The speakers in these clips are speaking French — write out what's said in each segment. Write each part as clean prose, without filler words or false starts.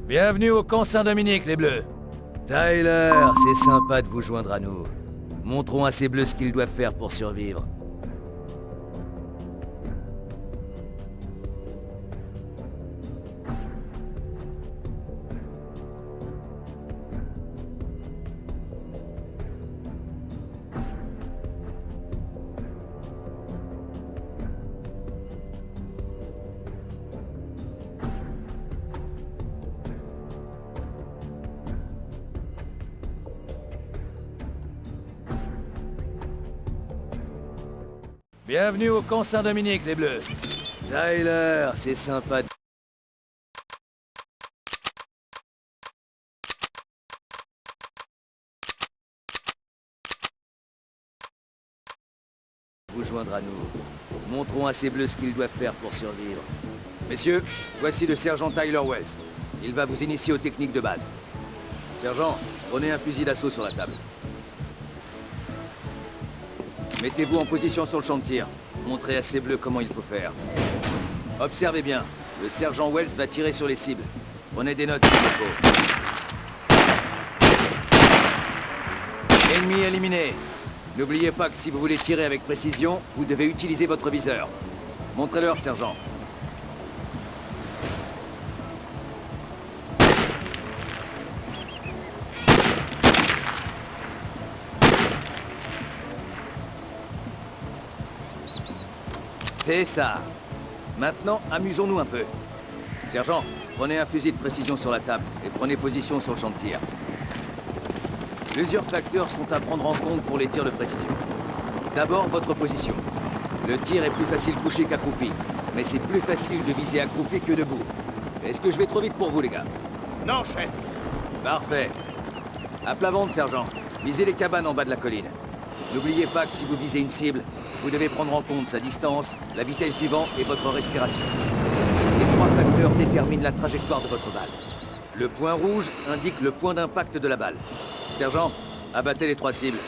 Bienvenue au camp Saint-Dominique, les Bleus. Tyler, c'est sympa de vous joindre à nous. Montrons à ces Bleus ce qu'ils doivent faire pour survivre. Bienvenue au camp Saint-Dominique, les Bleus. Tyler, c'est sympa de... vous joindre à nous. Montrons à ces Bleus ce qu'ils doivent faire pour survivre. Messieurs, voici le sergent Tyler Wells. Il va vous initier aux techniques de base. Sergent, prenez un fusil d'assaut sur la table. Mettez-vous en position sur le champ de tir. Montrez à ces Bleus comment il faut faire. Observez bien. Le sergent Wells va tirer sur les cibles. Prenez des notes s'il le faut. Ennemi éliminé. N'oubliez pas que si vous voulez tirer avec précision, vous devez utiliser votre viseur. Montrez-leur, sergent. C'est ça. Maintenant, amusons-nous un peu. Sergent, prenez un fusil de précision sur la table et prenez position sur le champ de tir. Plusieurs facteurs sont à prendre en compte pour les tirs de précision. D'abord, votre position. Le tir est plus facile couché qu'accroupi, mais c'est plus facile de viser accroupi que debout. Est-ce que je vais trop vite pour vous, les gars? Non, chef. Parfait. À plat ventre, sergent. Visez les cabanes en bas de la colline. N'oubliez pas que si vous visez une cible, vous devez prendre en compte sa distance, la vitesse du vent et votre respiration. Ces trois facteurs déterminent la trajectoire de votre balle. Le point rouge indique le point d'impact de la balle. Sergent, abattez les trois cibles.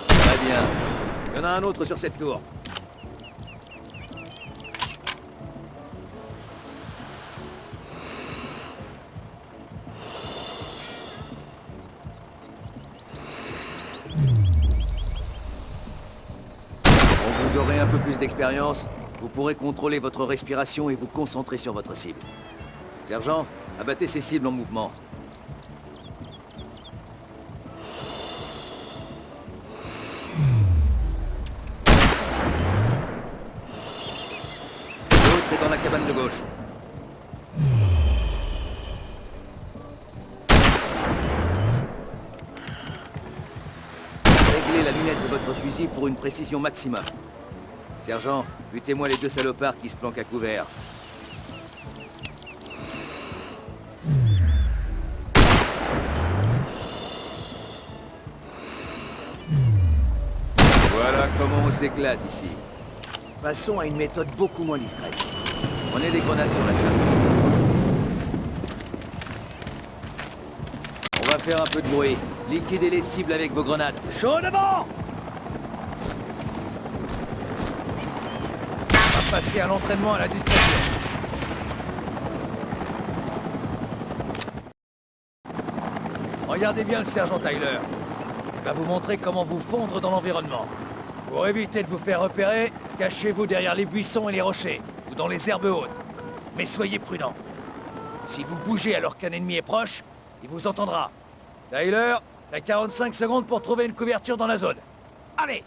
Très bien. Il y en a un autre sur cette tour. Quand vous aurez un peu plus d'expérience, vous pourrez contrôler votre respiration et vous concentrer sur votre cible. Sergent, abattez ces cibles en mouvement. L'autre est dans la cabane de gauche. Réglez la lunette de votre fusil pour une précision maximum. Sergent, butez-moi les deux salopards qui se planquent à couvert. Voilà comment on s'éclate ici. Passons à une méthode beaucoup moins discrète. Prenez des grenades sur la table. On va faire un peu de bruit. Liquidez les cibles avec vos grenades. Chaudement! On va passer à l'entraînement à la discrétion. Regardez bien le sergent Tyler. Il va vous montrer comment vous fondre dans l'environnement. Pour éviter de vous faire repérer, cachez-vous derrière les buissons et les rochers, ou dans les herbes hautes. Mais soyez prudents. Si vous bougez alors qu'un ennemi est proche, il vous entendra. Tyler, t'as 45 secondes pour trouver une couverture dans la zone. Allez!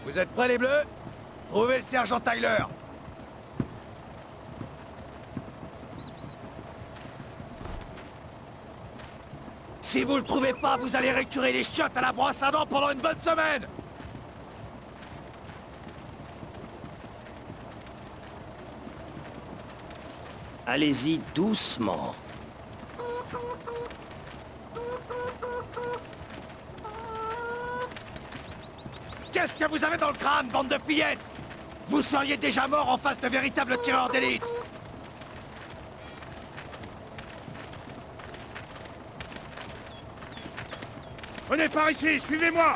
Vous êtes prêts les Bleus? Trouvez le sergent Tyler. Si vous le trouvez pas, vous allez récurer les chiottes à la brosse à dents pendant une bonne semaine. Allez-y doucement. Qu'est-ce que vous avez dans le crâne, bande de fillettes? Vous seriez déjà mort en face de véritables tireurs d'élite. Venez par ici, suivez-moi!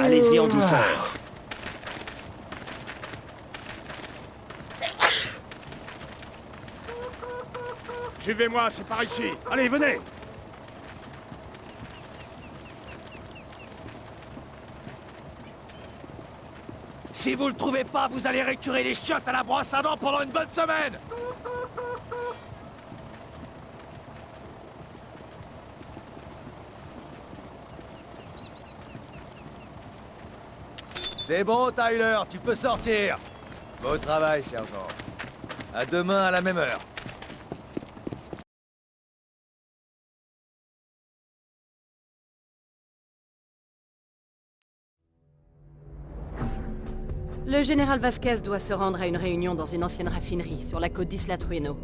Allez-y en douceur. Suivez-moi, c'est par ici. Allez, venez! Si vous le trouvez pas, vous allez récurer les chiottes à la brosse à dents pendant une bonne semaine. C'est bon, Tyler, tu peux sortir. Bon travail, sergent. À demain à la même heure. Le général Vasquez doit se rendre à une réunion dans une ancienne raffinerie sur la côte d'Isla Trueno.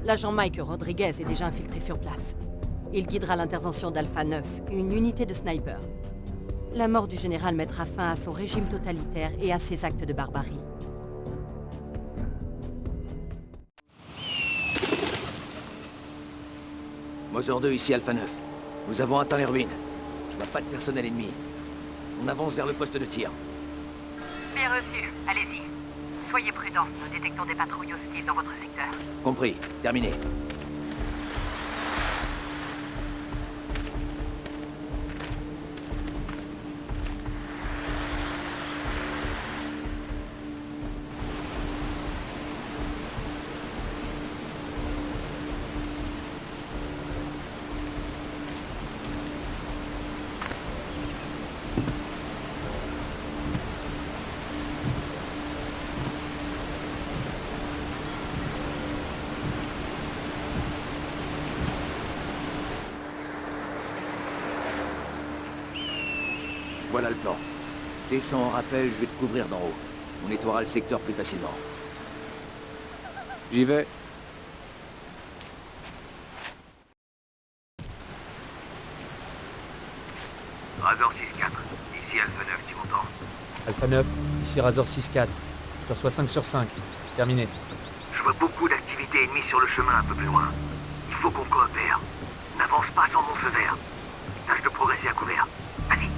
L'agent Mike Rodriguez est déjà infiltré sur place. Il guidera l'intervention d'Alpha 9, une unité de snipers. La mort du général mettra fin à son régime totalitaire et à ses actes de barbarie. Mother 2, ici Alpha 9. Nous avons atteint les ruines. Je vois pas de personnel ennemi. On avance vers le poste de tir. Bien reçu, allez-y. Soyez prudents, nous détectons des patrouilles hostiles dans votre secteur. Compris. Terminé. Voilà le plan. Descends en rappel, je vais te couvrir d'en haut. On nettoiera le secteur plus facilement. J'y vais. Razor 6-4, ici Alpha 9, tu m'entends? Alpha 9, ici Razor 6-4. Je reçois 5 sur 5. Terminé. Je vois beaucoup d'activités ennemies sur le chemin un peu plus loin. Il faut qu'on coopère. N'avance pas sans mon feu vert. Tâche de progresser à couvert. Vas-y.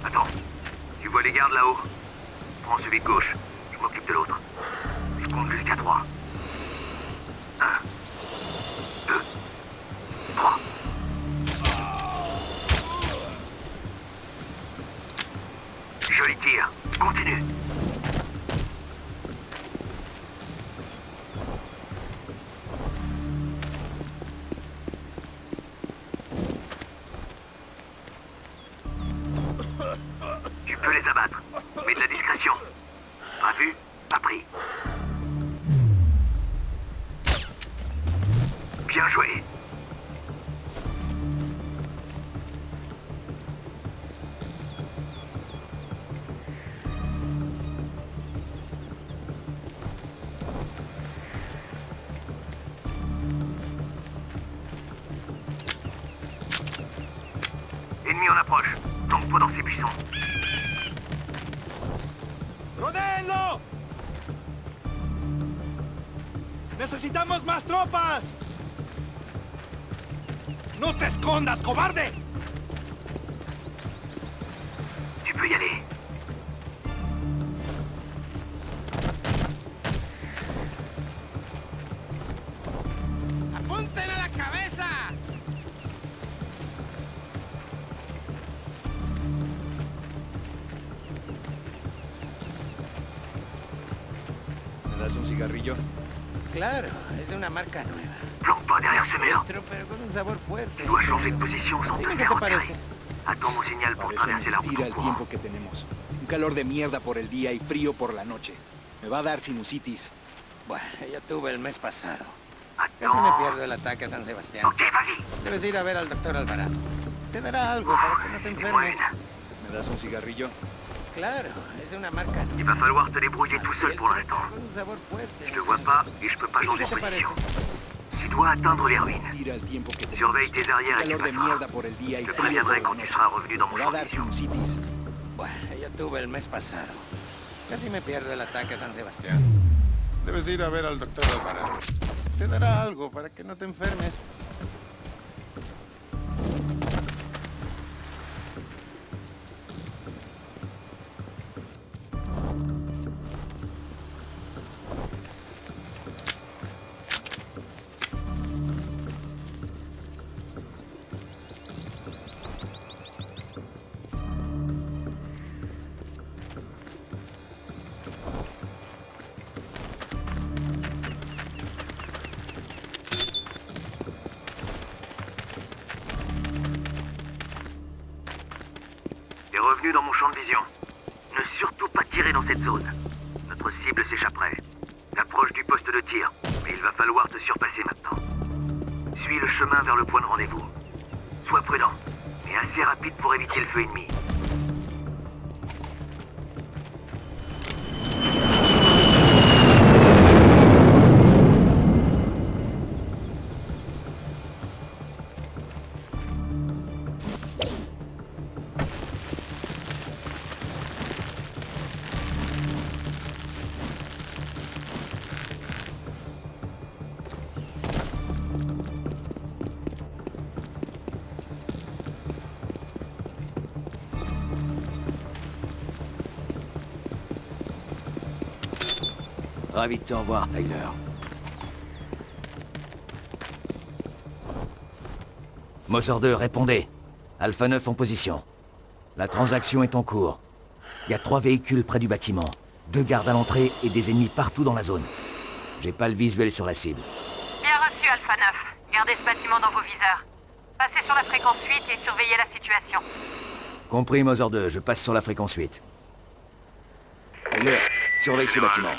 Attends. Tu vois les gardes là-haut? Prends celui de gauche. Je m'occupe de l'autre. Je compte jusqu'à 3. 1, 2, 3. Joli tir. Continue. Tu peux les abattre, mais de la discrétion. Pas vu, pas pris. Bien joué. Ennemi en approche. Planque-toi dans ces buissons. ¡Rodello! ¡Necesitamos más tropas! ¡No te escondas, cobarde! Tu peux y aller. ¡Apunten a la cabeza! ¿Me das un cigarrillo? Claro, es de una marca nueva. Planque-toi derrière Parsemelo. Pero con un sabor fuerte. Tu dois changer de position sans te Dime qué faire te repérer. parece. Attends mon signal pour Parece traverser la route mentira en el courant. tiempo que tenemos. Un calor de mierda por el día y frío por la noche. Me va a dar sinusitis. Bueno, yo tuve el mes pasado. Casi me Attends. pierdo el ataque a San Sebastián. Ok, vas-y. Debes ir a ver al doctor Alvarado. Te dará algo para que no te enfermes. Buena. ¿Me das un cigarrillo? Claro, es una marca. Il va falloir te débrouiller tout seul pour l'instant. Con un sabor fuerte. Je te vois pas et je peux pas changer ¿Qué de te parece? position. Tu dois atteindre les ruines. Mentira el tiempo que tenemos. Surveille tes arrières Un et tu calor de passeras. mierda por el día y Je te frío por préviendrai la quand tu noche. seras revenu dans mon Me va a champ de dar vision. sinusitis. Bueno, yo tuve el mes pasado. Casi me pierdo el ataque a San Sebastián. Debes ir a ver al doctor Alvarado. Te dará algo para que no te enfermes. T'es revenu dans mon champ de vision. Ne surtout pas tirer dans cette zone. Notre cible s'échapperait. T'approches du poste de tir, mais il va falloir te surpasser maintenant. Suis le chemin vers le point de rendez-vous. Sois prudent, mais assez rapide pour éviter le feu ennemi. Ravi de te revoir, Tyler. Moser 2, répondez. Alpha 9 en position. La transaction est en cours. Il y a 3 véhicules près du bâtiment. 2 gardes à l'entrée et des ennemis partout dans la zone. J'ai pas le visuel sur la cible. Bien reçu, Alpha 9. Gardez ce bâtiment dans vos viseurs. Passez sur la fréquence 8 et surveillez la situation. Compris, Moser 2, je passe sur la fréquence 8. Tyler, surveille ce bâtiment.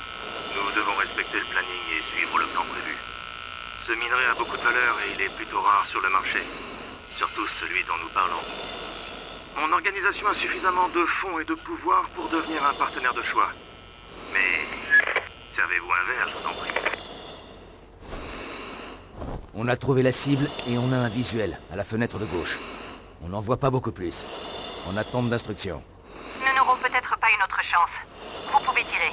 Nous devons respecter le planning et suivre le plan prévu. Ce minerai a beaucoup de valeur et il est plutôt rare sur le marché. Surtout celui dont nous parlons. Mon organisation a suffisamment de fonds et de pouvoir pour devenir un partenaire de choix. Mais... servez-vous un verre, je vous en prie. On a trouvé la cible et on a un visuel à la fenêtre de gauche. On n'en voit pas beaucoup plus. En attente d'instructions. Nous n'aurons peut-être pas une autre chance. Vous pouvez tirer.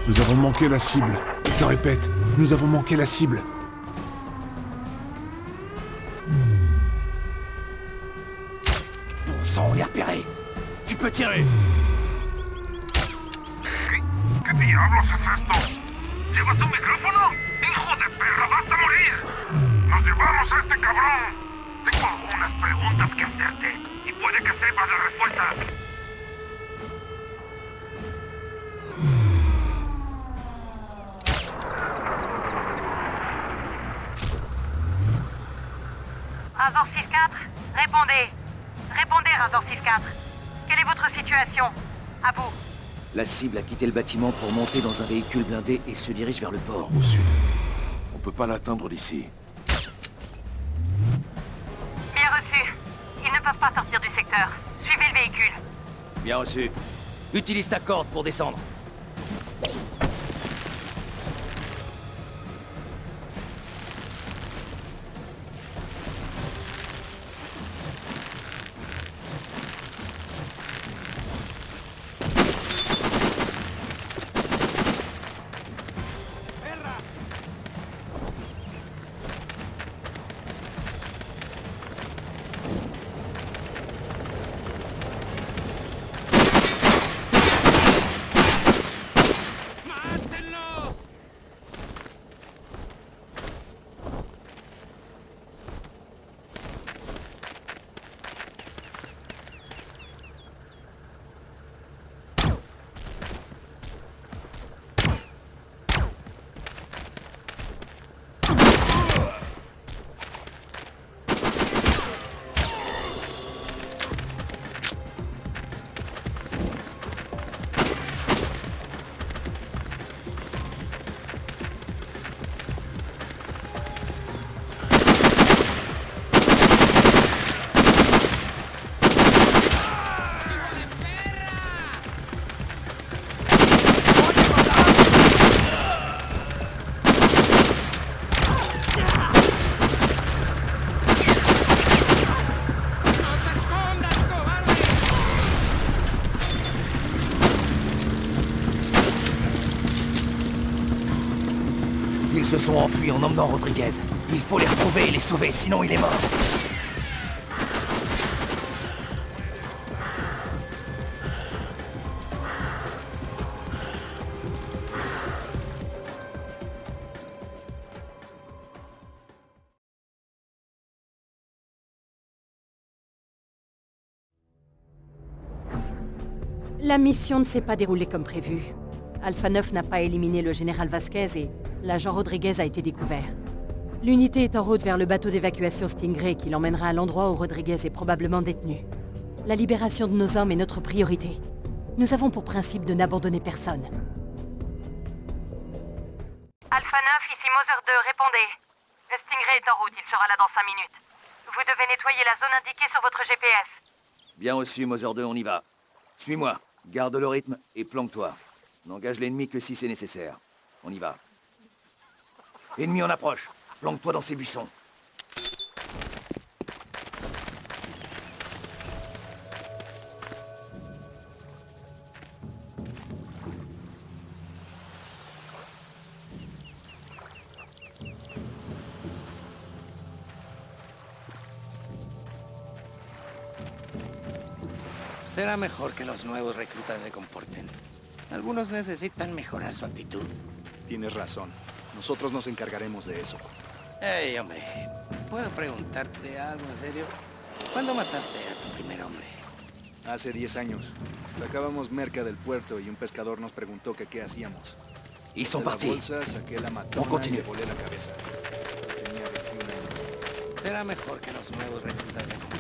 Nous avons manqué la cible. Je répète, nous avons manqué la cible. Bon sang, on est repéré. Tu peux tirer. ¿Qué diablos es esto? ¿Llevas un micrófono? ¡Hijo de perra, vas a morir! ¡Nos llevamos a este cabrón! Tengo algunas preguntas que hacerte y puede que sepas las respuestas. Razor 6-4, répondez. Répondez, Razor 6-4. Quelle est votre situation? À vous. La cible a quitté le bâtiment pour monter dans un véhicule blindé et se dirige vers le port. Au sud. On peut pas l'atteindre d'ici. Bien reçu. Ils ne peuvent pas sortir du secteur. Suivez le véhicule. Bien reçu. Utilise ta corde pour descendre. Ils se sont enfuis en emmenant Rodriguez. Il faut les retrouver et les sauver, sinon il est mort. La mission ne s'est pas déroulée comme prévu. Alpha 9 n'a pas éliminé le général Vasquez et l'agent Rodriguez a été découvert. L'unité est en route vers le bateau d'évacuation Stingray qui l'emmènera à l'endroit où Rodriguez est probablement détenu. La libération de nos hommes est notre priorité. Nous avons pour principe de n'abandonner personne. Alpha 9, ici Mother 2, répondez. Le Stingray est en route, il sera là dans 5 minutes. Vous devez nettoyer la zone indiquée sur votre GPS. Bien reçu, Mother 2, on y va. Suis-moi, garde le rythme et planque-toi. N'engage l'ennemi que si c'est nécessaire. On y va. Ennemi en approche. Planque-toi dans ces buissons. Será mejor que los nuevos reclutas se comporten. Algunos necesitan mejorar su actitud. Tienes razón. Nosotros nos encargaremos de eso. Hey, hombre, ¿puedo preguntarte algo en serio? ¿Cuándo mataste a tu primer hombre? Hace 10 años. Sacábamos merca del puerto y un pescador nos preguntó que qué hacíamos. Ils sont De la partis. bolsa saqué la On matona y continue. le volé la cabeza. Tenía 21 años. Será mejor que los nuevos reclutas se comporten.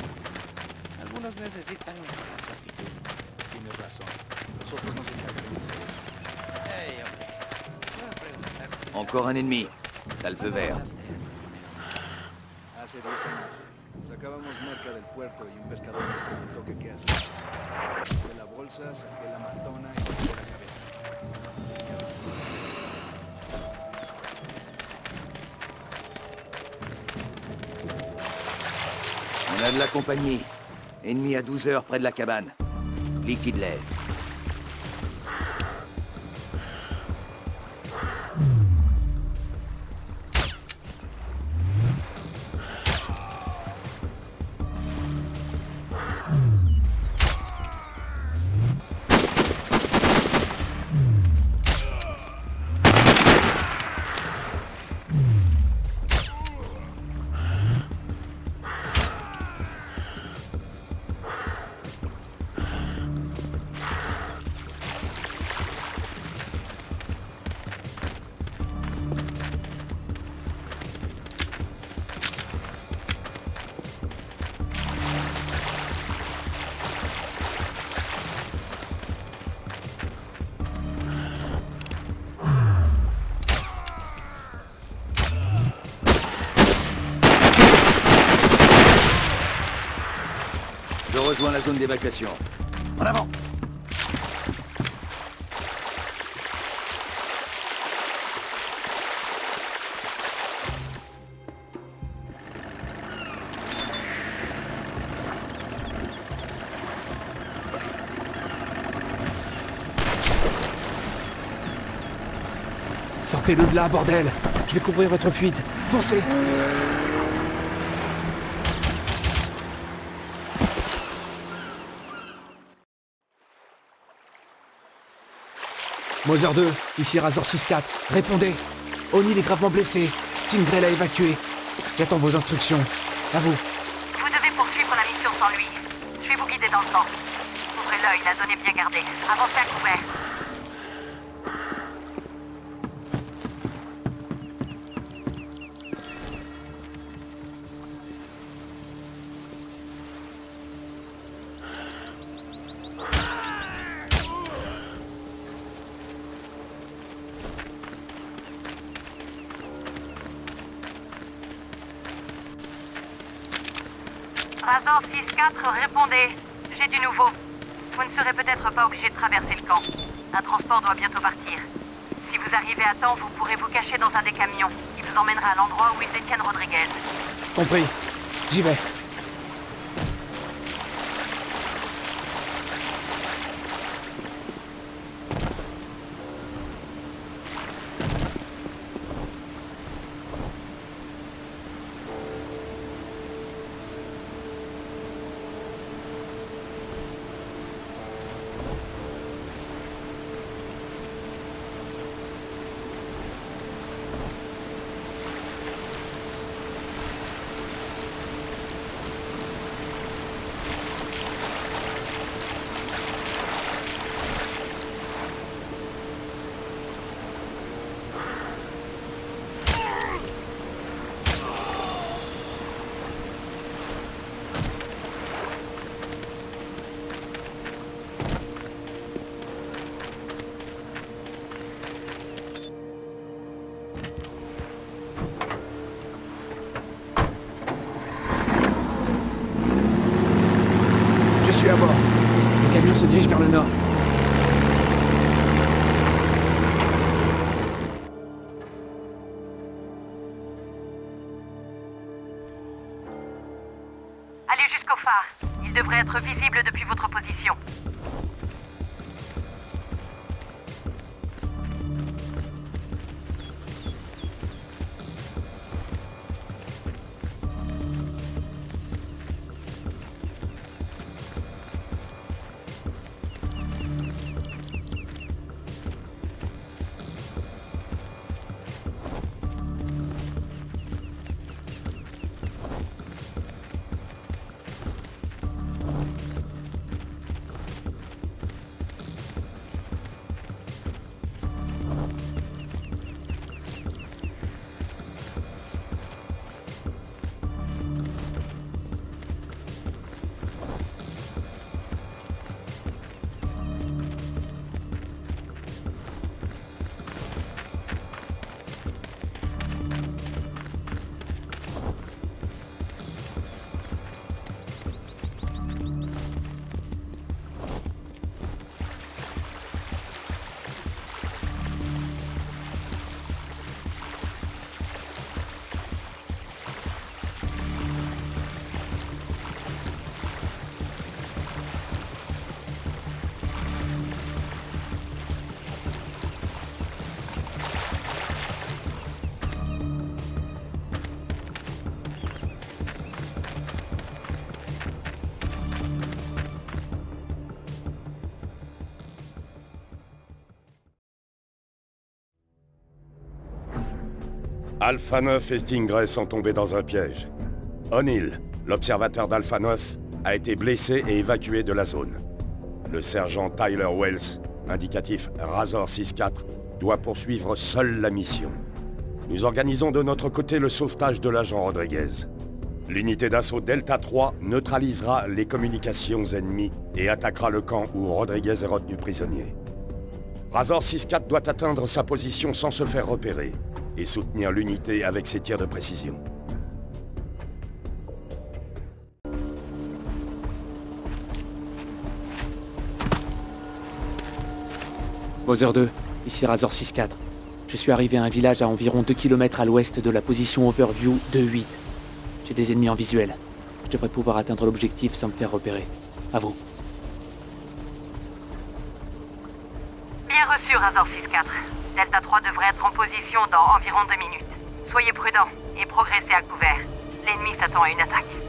Algunos necesitan mejorar su actitud. Tienes razón. Nosotros nos encargaremos de eso. Hey, hombre, ¿puedo preguntarte? Encore un ennemi. T'as le feu vert. Hace 10 años. Sacábamos merca del puerto y un pescador nos preguntó que qué hacíamos. De la bolsa saqué la matona y le volé la cabeza. Tenía 21 años. On a de la compagnie. Ennemi à 12 heures près de la cabane. Liquide-les. Je rejoins la zone d'évacuation. En avant! Sortez-le de là, bordel! Je vais couvrir votre fuite. Foncez! Mother 2, ici Razor 6-4. Répondez! O'Neill est gravement blessé. Stingray l'a évacué. J'attends vos instructions. À vous. Vous devez poursuivre la mission sans lui. Je vais vous guider dans le temps. Ouvrez l'œil, la zone est bien gardée. Avancez à couvert. Razor 6-4, répondez. J'ai du nouveau. Vous ne serez peut-être pas obligé de traverser le camp. Un transport doit bientôt partir. Si vous arrivez à temps, vous pourrez vous cacher dans un des camions qui vous emmènera à l'endroit où ils détiennent Rodriguez. Compris. J'y vais. Le camion se dirige vers le nord. Allez jusqu'au phare. Il devrait être visible depuis votre position. Alpha 9 et Stingray sont tombés dans un piège. O'Neill, l'observateur d'Alpha 9, a été blessé et évacué de la zone. Le sergent Tyler Wells, indicatif Razor 6-4, doit poursuivre seul la mission. Nous organisons de notre côté le sauvetage de l'agent Rodriguez. L'unité d'assaut Delta 3 neutralisera les communications ennemies et attaquera le camp où Rodriguez est retenu prisonnier. Razor 6-4 doit atteindre sa position sans se faire repérer et soutenir l'unité avec ses tirs de précision. Bowser 2, ici Razor 6-4. Je suis arrivé à un village à environ 2 km à l'ouest de la position Overview 2-8. J'ai des ennemis en visuel. Je devrais pouvoir atteindre l'objectif sans me faire repérer. À vous. Bien reçu, Razor 6-4. Delta 3 devrait être en position dans environ 2 minutes. Soyez prudents et progressez à couvert. L'ennemi s'attend à une attaque.